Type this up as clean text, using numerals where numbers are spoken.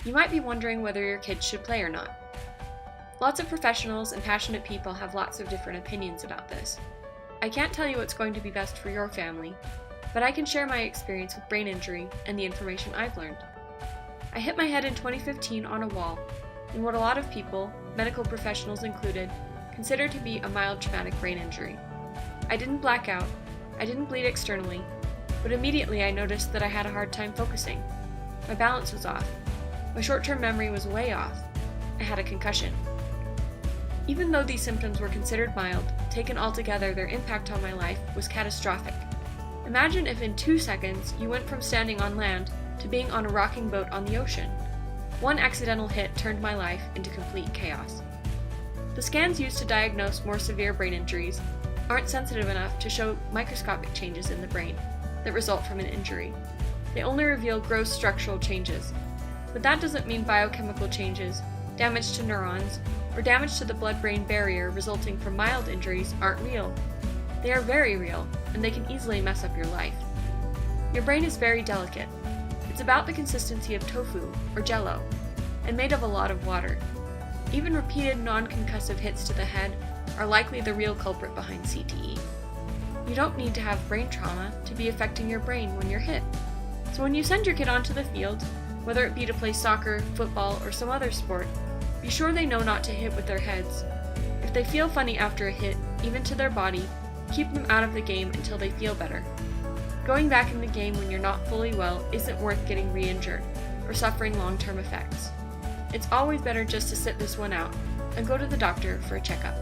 You might be wondering whether your kids should play or not. Lots of professionals and passionate people have lots of different opinions about this. I can't tell you what's going to be best for your family, but I can share my experience with brain injury and the information I've learned. I hit my head in 2015 on a wall in what a lot of people, medical professionals included, consider to be a mild traumatic brain injury. I didn't black out, I didn't bleed externally, but immediately I noticed that I had a hard time focusing. My balance was off. My short-term memory was way off. I had a concussion. Even though these symptoms were considered mild, taken all together, their impact on my life was catastrophic. Imagine if in 2 seconds you went from standing on land to being on a rocking boat on the ocean. One accidental hit turned my life into complete chaos. The scans used to diagnose more severe brain injuries aren't sensitive enough to show microscopic changes in the brain that result from an injury. They only reveal gross structural changes. But that doesn't mean biochemical changes, damage to neurons, or damage to the blood-brain barrier resulting from mild injuries aren't real. They are very real, and they can easily mess up your life. Your brain is very delicate. It's about the consistency of tofu, or jello, and made of a lot of water. Even repeated non-concussive hits to the head are likely the real culprit behind CTE. You don't need to have brain trauma to be affecting your brain when you're hit. So when you send your kid onto the field, whether it be to play soccer, football, or some other sport, be sure they know not to hit with their heads. If they feel funny after a hit, even to their body, keep them out of the game until they feel better. Going back in the game when you're not fully well isn't worth getting re-injured or suffering long-term effects. It's always better just to sit this one out and go to the doctor for a checkup.